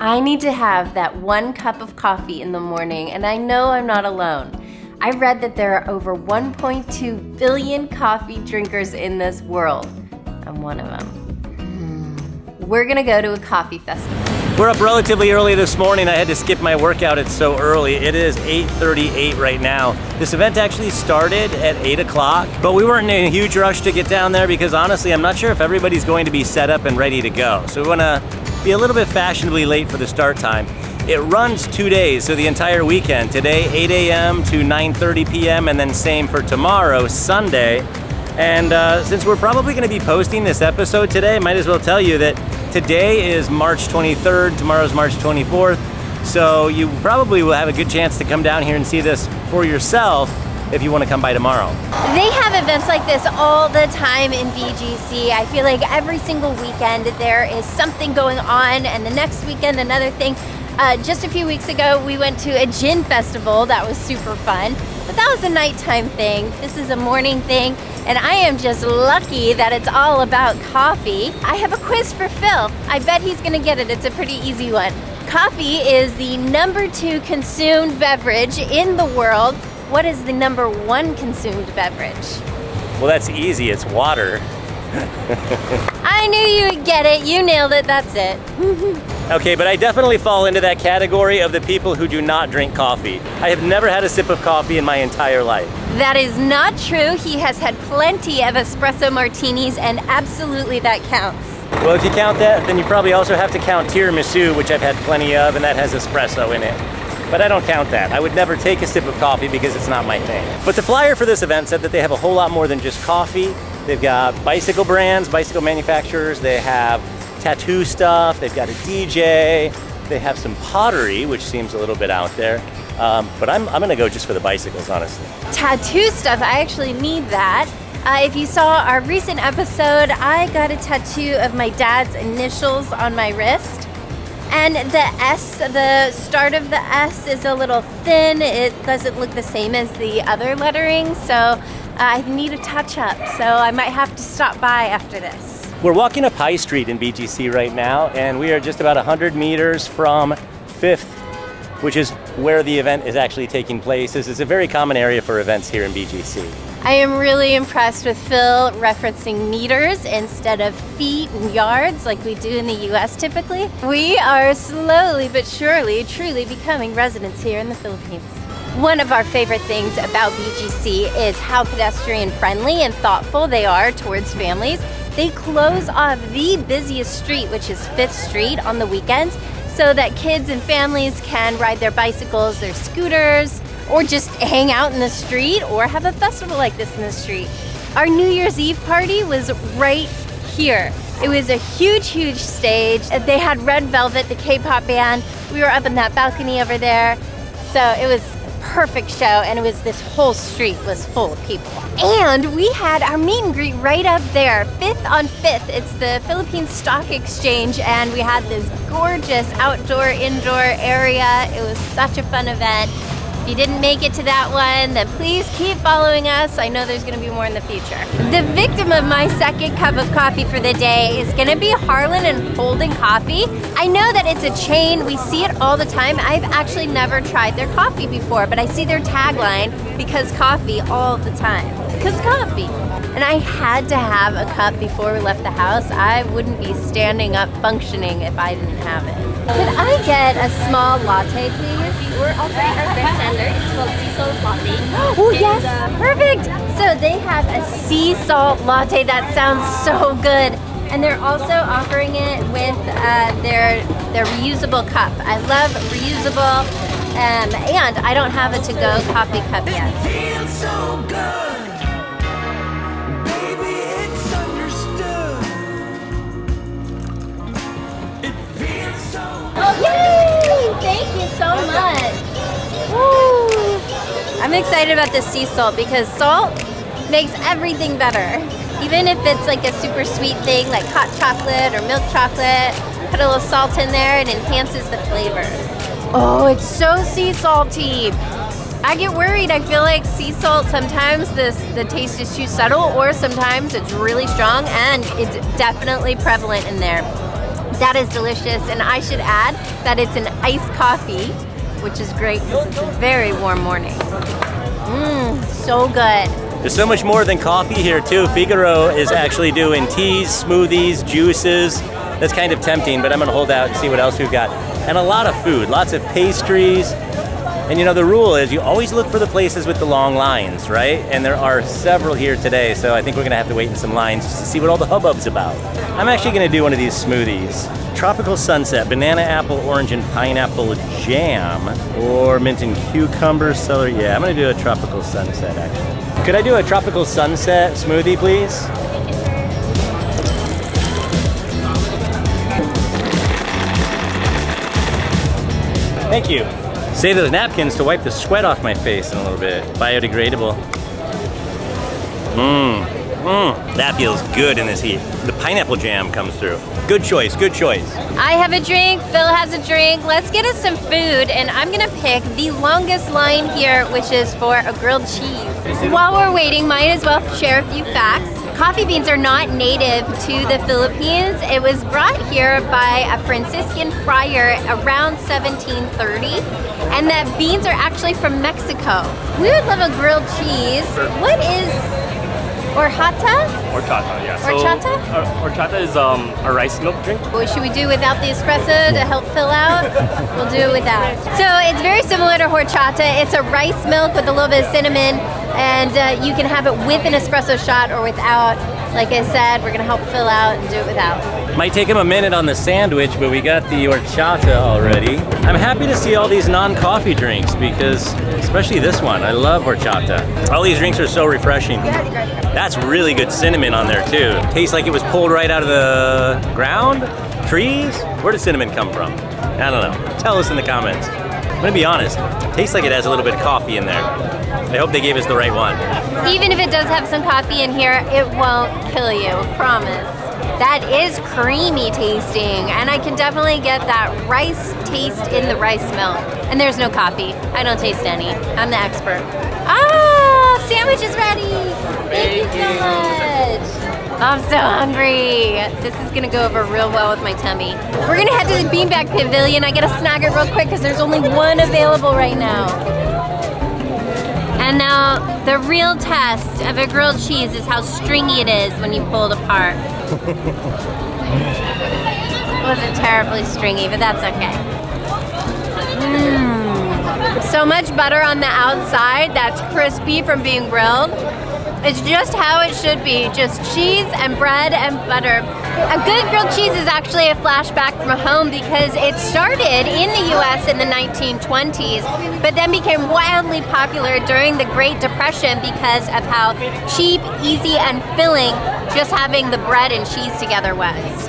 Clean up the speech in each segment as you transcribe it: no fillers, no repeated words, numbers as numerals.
I need to have that 1 cup of coffee in the morning, and I know I'm not alone. I read that there are over 1.2 billion coffee drinkers in this world. I'm one of them. We're gonna go to a coffee festival. We're up relatively early this morning. I had to skip my workout, it's so early. It is 8:38 right now. This event actually started at 8 o'clock, but we weren't in a huge rush to get down there because honestly, I'm not sure if everybody's going to be set up and ready to go. So we wanna be a little bit fashionably late for the start time. It runs 2 days, so the entire weekend. Today, 8 a.m. to 9:30 p.m. and then same for tomorrow, Sunday. And since we're probably gonna be posting this episode today, I might as well tell you that today is March 23rd, tomorrow's March 24th. So you probably will have a good chance to come down here and see this for yourself if you wanna come by tomorrow. They have events like this all the time in BGC. I feel like every single weekend there is something going on, and the next weekend another thing. Just a few weeks ago we went to a gin festival. That was super fun, but that was a nighttime thing. This is a morning thing, and I am just lucky that it's all about coffee. I have a quiz for Phil. I bet he's gonna get it. It's a pretty easy one. Coffee is the #2 consumed beverage in the world. What is the #1 consumed beverage? Well, that's easy, it's water. I knew you would get it. You nailed it, that's it. Okay, but I definitely fall into that category of the people who do not drink coffee. I have never had a sip of coffee in my entire life. That is not true. He has had plenty of espresso martinis, and absolutely that counts. Well, if you count that, then you probably also have to count tiramisu, which I've had plenty of, and that has espresso in it. But I don't count that. I would never take a sip of coffee because it's not my thing. But the flyer for this event said that they have a whole lot more than just coffee. They've got bicycle brands, bicycle manufacturers, they have tattoo stuff, they've got a DJ, they have some pottery, which seems a little bit out there. But I'm gonna go just for the bicycles, honestly. Tattoo stuff, I actually need that. If you saw our recent episode, I got a tattoo of my dad's initials on my wrist. And the S, the start of the S is a little thin. It doesn't look the same as the other lettering, so I need a touch up. So I might have to stop by after this. We're walking up High Street in BGC right now, and we are just about 100 meters from 5th, which is where the event is actually taking place. This is a very common area for events here in BGC. I am really impressed with Phil referencing meters instead of feet and yards like we do in the US typically. We are slowly but surely truly becoming residents here in the Philippines. One of our favorite things about BGC is how pedestrian friendly and thoughtful they are towards families. They close off the busiest street, which is 5th Street, on the weekends, so that kids and families can ride their bicycles, their scooters, or just hang out in the street or have a festival like this in the street. Our New Year's Eve party was right here. It was a huge, huge stage. They had Red Velvet, the K-pop band. We were up in that balcony over there. So it was a perfect show, and it was this whole street was full of people. And we had our meet and greet right up there, 5th on 5th. It's the Philippine Stock Exchange, and we had this gorgeous outdoor, indoor area. It was such a fun event. If you didn't make it to that one, then please keep following us. I know there's gonna be more in the future. The victim of my second cup of coffee for the day is gonna be Harlan and Holden Coffee. I know that it's a chain, we see it all the time. I've actually never tried their coffee before, but I see their tagline, because coffee, all the time. Because coffee. And I had to have a cup before we left the house. I wouldn't be standing up functioning if I didn't have it. Could I get a small latte, please? We're offering our best seller. It's called sea salt latte. Oh yes, perfect. So they have a sea salt latte. That sounds so good. And they're also offering it with their reusable cup. I love reusable, and I don't have a to-go coffee cup yet. It feels so good. Baby, it's understood. It feels so Oh, yay! Thank you so much. Woo! I'm excited about this sea salt because salt makes everything better. Even if it's like a super sweet thing like hot chocolate or milk chocolate, put a little salt in there, it enhances the flavor. Oh, it's so sea salty. I get worried. I feel like sea salt, sometimes the taste is too subtle, or sometimes it's really strong, and it's definitely prevalent in there. That is delicious, and I should add that it's an iced coffee, which is great because it's a very warm morning. So good. There's so much more than coffee here too. Figaro is actually doing teas, smoothies, juices. That's kind of tempting, but I'm gonna hold out and see what else we've got. And a lot of food, lots of pastries. And you know, the rule is you always look for the places with the long lines, right? And there are several here today, so I think we're gonna have to wait in some lines just to see what all the hubbub's about. I'm actually gonna do one of these smoothies. Tropical Sunset, banana, apple, orange, and pineapple jam, or mint and cucumber, celery. Yeah, I'm gonna do a Tropical Sunset, actually. Could I do a Tropical Sunset smoothie, please? Thank you. Save those napkins to wipe the sweat off my face in a little bit. Biodegradable. That feels good in this heat. The pineapple jam comes through. Good choice, good choice. I have a drink, Phil has a drink. Let's get us some food, and I'm gonna pick the longest line here, which is for a grilled cheese. While we're waiting, might as well share a few facts. Coffee beans are not native to the Philippines. It was brought here by a Franciscan friar around 1730, and that beans are actually from Mexico. We would love a grilled cheese. What is horchata? Horchata, yeah. Horchata? So, horchata is a rice milk drink. What should we do without the espresso to help fill out? We'll do it without. So it's very similar to horchata. It's a rice milk with a little bit of cinnamon, and you can have it with an espresso shot or without. Like I said, we're gonna help fill out and do it without. Might take him a minute on the sandwich, but we got the horchata already. I'm happy to see all these non-coffee drinks because, especially this one, I love horchata. All these drinks are so refreshing. That's really good cinnamon on there too. Tastes like it was pulled right out of the ground? Trees? Where did cinnamon come from? I don't know. Tell us in the comments. I'm gonna be honest, it tastes like it has a little bit of coffee in there. I hope they gave us the right one. Even if it does have some coffee in here, it won't kill you, promise. That is creamy tasting, and I can definitely get that rice taste in the rice milk. And there's no coffee. I don't taste any. I'm the expert. Ah, sandwich is ready. Thank you so much. I'm so hungry. This is gonna go over real well with my tummy. We're gonna head to the Beanbag Pavilion. I gotta snag it real quick because there's only one available right now. And now, the real test of a grilled cheese is how stringy it is when you pull it apart. It wasn't terribly stringy, but that's okay. So much butter on the outside that's crispy from being grilled. It's just how it should be, just cheese and bread and butter. A good grilled cheese is actually a flashback from home because it started in the US in the 1920s, but then became wildly popular during the Great Depression because of how cheap, easy, and filling just having the bread and cheese together was.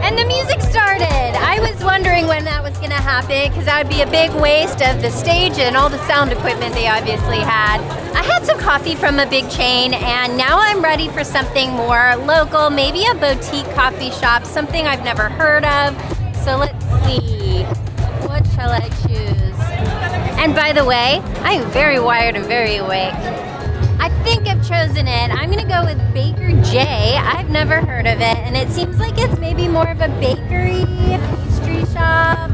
And the music started. I was wondering when that was gonna happen because that would be a big waste of the stage and all the sound equipment they obviously had. I had some coffee from a big chain and now I'm ready for something more local, maybe a boutique coffee shop, something I've never heard of. So let's see, what shall I choose? And by the way, I am very wired and very awake. I think I've chosen it. I'm gonna go with Baker J. I've never heard of it, and it seems like it's maybe more of a bakery, pastry shop.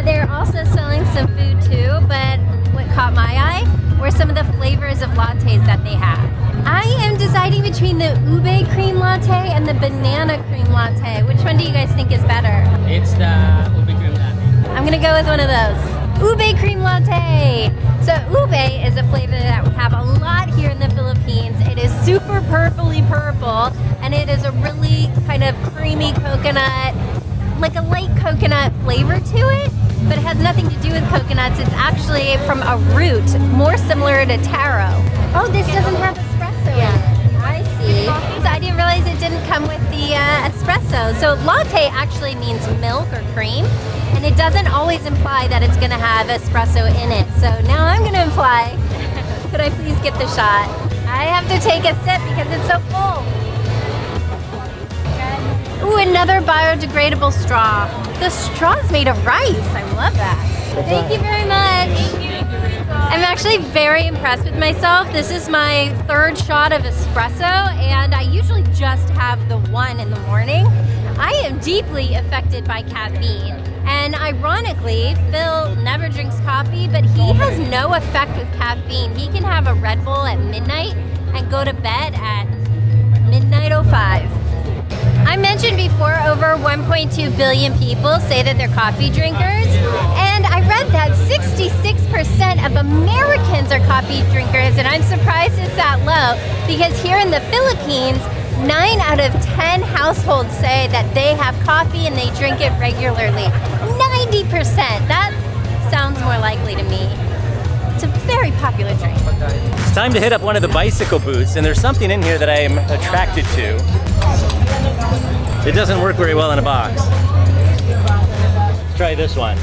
They're also selling some food too, but what caught my eye were some of the flavors of lattes that they have. I am deciding between the ube cream latte and the banana cream latte. Which one do you guys think is better? It's the ube cream latte. I'm gonna go with one of those. Ube cream latte. So ube is a flavor that we have a lot here in the Philippines. It is super purpley purple, and it is a really kind of creamy coconut, like a light coconut flavor to it, but it has nothing to do with coconuts. It's actually from a root, more similar to taro. Oh, this doesn't have espresso in it. I see. So I didn't realize it didn't come with the espresso. So latte actually means milk or cream, and it doesn't always imply that it's gonna have espresso in it. So now I'm gonna imply, could I please get the shot? I have to take a sip because it's so full. Ooh, another biodegradable straw. The straw is made of rice. I love that. Thank you very much. I'm actually very impressed with myself. This is my third shot of espresso, and I usually just have the one in the morning. I am deeply affected by caffeine. And ironically, Phil never drinks coffee, but he has no effect with caffeine. He can have a Red Bull at midnight and go to bed at midnight 05. I mentioned before over 1.2 billion people say that they're coffee drinkers, and I read that 66% of Americans are coffee drinkers, and I'm surprised it's that low because here in the Philippines, 9 out of 10 households say that they have coffee and they drink it regularly. 90%! That sounds more likely to me. It's a very popular drink. It's time to hit up one of the bicycle booths, and there's something in here that I am attracted to. It doesn't work very well in a box. Let's try this one.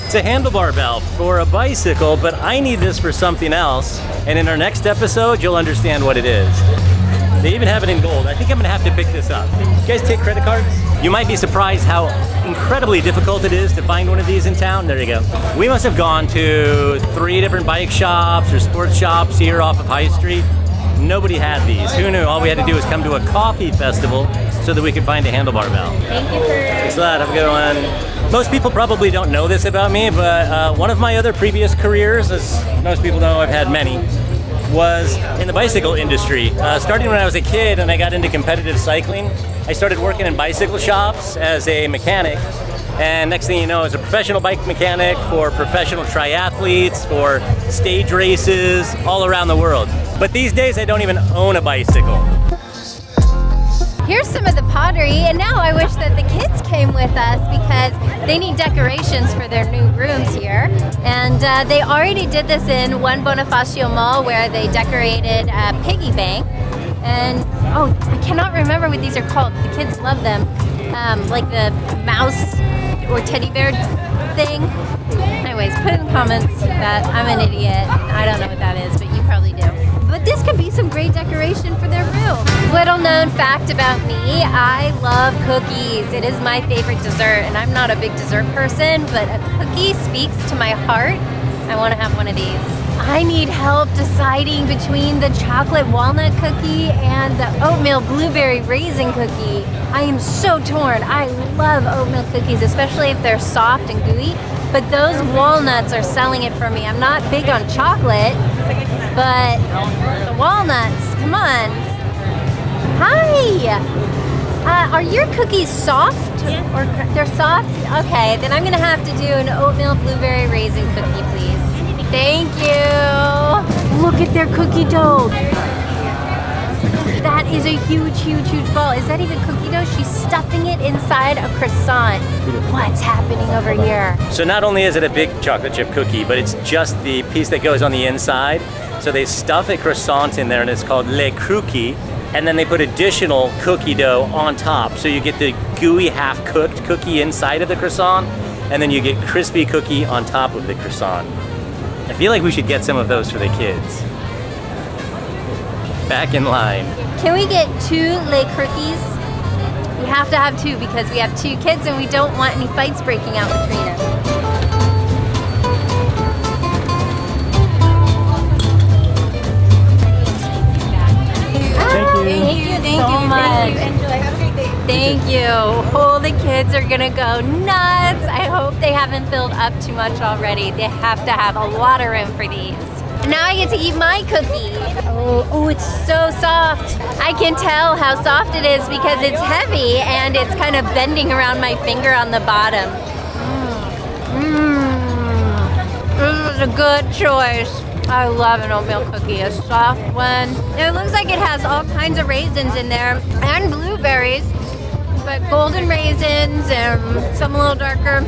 It's a handlebar belt for a bicycle, but I need this for something else. And in our next episode, you'll understand what it is. They even have it in gold. I think I'm gonna have to pick this up. You guys take credit cards? You might be surprised how incredibly difficult it is to find one of these in town. There you go. We must have gone to 3 different bike shops or sports shops here off of High Street. Nobody had these. Who knew? All we had to do was come to a coffee festival so that we could find a handlebar belt. Thank you for... Thanks a lot. Have a good one. Most people probably don't know this about me, but one of my other previous careers, as most people know, I've had many, was in the bicycle industry. Starting when I was a kid and I got into competitive cycling, I started working in bicycle shops as a mechanic. And next thing you know, as a professional bike mechanic for professional triathletes, for stage races all around the world. But these days, I don't even own a bicycle. Here's some of the pottery, and now I wish that the kids came with us because they need decorations for their new rooms here. And they already did this in One Bonifacio Mall where they decorated a piggy bank. And, oh, I cannot remember what these are called. The kids love them. Like the mouse or teddy bear thing. Anyways, put in the comments that I'm an idiot and I don't know what that is, but you probably do. But this could be some great decoration for their room. Little known fact about me, I love cookies. It is my favorite dessert, and I'm not a big dessert person, but a cookie speaks to my heart. I want to have one of these. I need help deciding between the chocolate walnut cookie and the oatmeal blueberry raisin cookie. I am so torn. I love oatmeal cookies, especially if they're soft and gooey, but those walnuts are selling it for me. I'm not big on chocolate, but the walnuts, come on. Hi! Are your cookies soft? Yes. Or they're soft? Okay, then I'm gonna have to do an oatmeal blueberry raisin cookie, please. Thank you! Look at their cookie dough! That is a huge, huge, huge ball. Is that even cookie dough? She's stuffing it inside a croissant. What's happening over here? So not only is it a big chocolate chip cookie, but it's just the piece that goes on the inside. So they stuff a croissant in there and it's called le croquis. And then they put additional cookie dough on top. So you get the gooey half-cooked cookie inside of the croissant, and then you get crispy cookie on top of the croissant. I feel like we should get some of those for the kids. Back in line. Can we get 2 Le Cookies? We have to have 2 because we have 2 kids and we don't want any fights breaking out between us. Thank you so much. Thank you. Oh, the kids are gonna go nuts. I hope they haven't filled up too much already. They have to have a lot of room for these. Now I get to eat my cookie. Oh, it's so soft. I can tell how soft it is because it's heavy and it's kind of bending around my finger on the bottom. This is a good choice. I love an oatmeal cookie, a soft one. It looks like it has all kinds of raisins in there and blueberries, but golden raisins and some a little darker.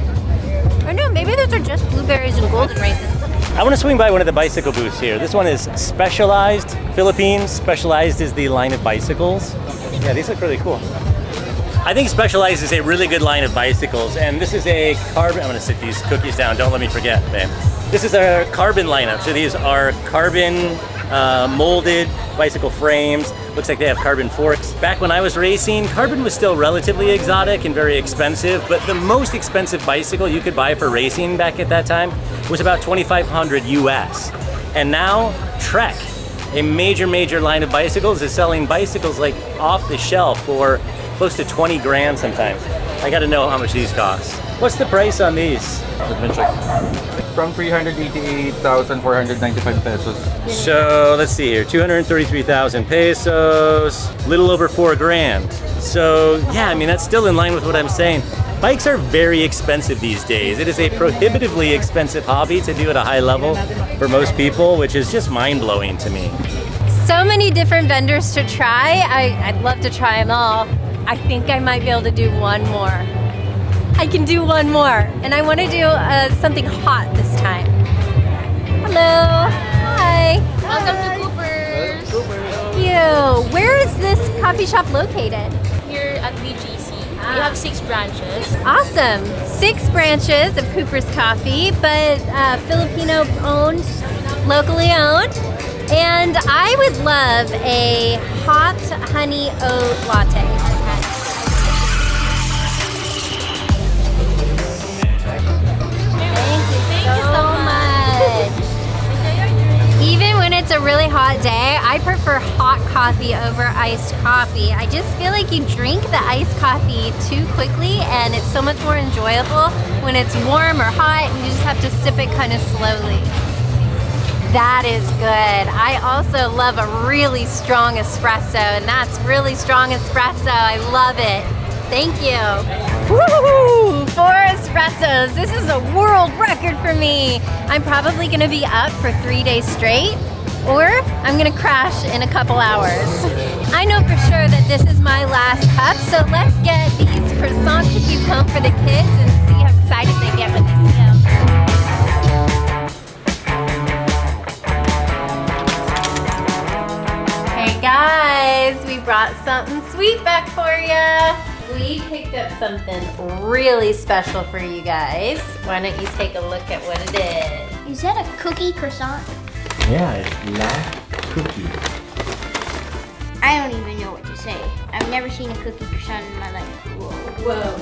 Or no, maybe those are just blueberries and golden raisins. I want to swing by one of the bicycle booths here. This one is Specialized Philippines. Specialized is the line of bicycles. Yeah, these look really cool. I think Specialized is a really good line of bicycles, and this is a carbon. I'm going to sit these cookies down. Don't let me forget, babe. This is our carbon lineup. So these are carbon molded bicycle frames. Looks like they have carbon forks. Back when I was racing, carbon was still relatively exotic and very expensive, but the most expensive bicycle you could buy for racing back at that time was about $2,500 US. And now Trek a major line of bicycles is selling bicycles like off the shelf for close to 20 grand sometimes. I gotta know how much these cost. What's the price on these? Let me check. From 388,495 pesos. So let's see here, 233,000 pesos, little over 4 grand. So yeah, I mean, that's still in line with what I'm saying. Bikes are very expensive these days. It is a prohibitively expensive hobby to do at a high level for most people, which is just mind-blowing to me. So many different vendors to try. I'd love to try them all. I think I might be able to do one more. I can do one more. And I want to do something hot this time. Hello. Hi. Welcome to Cooper's. Thank you. Where is this coffee shop located? Here at BGC, we have 6 branches. Awesome. 6 branches of Cooper's Coffee, but Filipino owned, locally owned. And I would love a hot honey oat latte. Thank you so much. Even when it's a really hot day, I prefer hot coffee over iced coffee. I just feel like you drink the iced coffee too quickly and it's so much more enjoyable when it's warm or hot and you just have to sip it kind of slowly. That is good. I also love a really strong espresso, and that's really strong espresso. I love it. Thank you. Woo! 4 espressos. This is a world record for me. I'm probably gonna be up for 3 days straight, or I'm gonna crash in a couple hours. I know for sure that this is my last cup, so let's get these croissant cookies home for the kids and see how excited they get when they see them. Hey guys, we brought something sweet back for you. We picked up something really special for you guys. Why don't you take a look at what it is? Is that a cookie croissant? Yeah, it's black cookie. I don't even know what to say. I've never seen a cookie croissant in my life. Whoa.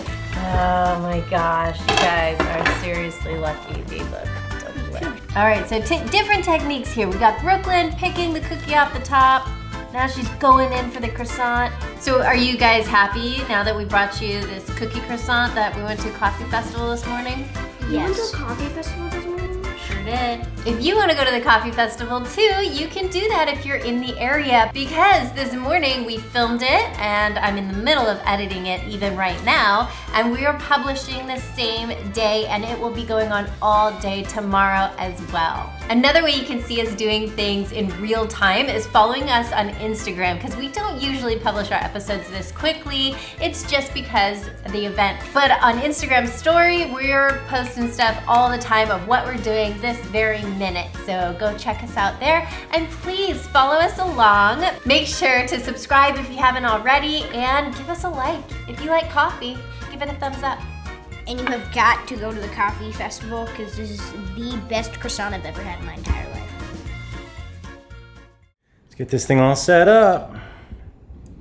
Oh my gosh, you guys are seriously lucky. They look so good. All right, so different techniques here. We got Brooklyn picking the cookie off the top. Now she's going in for the croissant. So are you guys happy now that we brought you this cookie croissant that we went to a coffee festival this morning? Yes. You went to a coffee festival this morning? Sure did. If you want to go to the coffee festival too, you can do that if you're in the area, because this morning we filmed it and I'm in the middle of editing it even right now, and we are publishing the same day and it will be going on all day tomorrow as well. Another way you can see us doing things in real time is following us on Instagram, because we don't usually publish our episodes this quickly. It's just because of the event. But on Instagram story, we're posting stuff all the time of what we're doing this very minute. So go check us out there and please follow us along. Make sure to subscribe if you haven't already and give us a like. If you like coffee, give it a thumbs up. And you have got to go to the coffee festival because this is the best croissant I've ever had in my entire life. Let's get this thing all set up.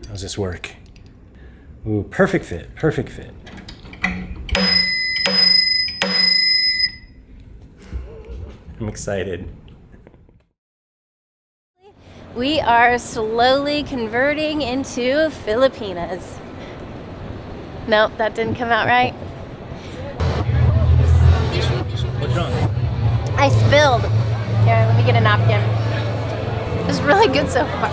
How's this work? Ooh, perfect fit, perfect fit. I'm excited. We are slowly converting into Filipinas. Nope, that didn't come out right. What's wrong? I spilled. Here, let me get a napkin. It's really good so far.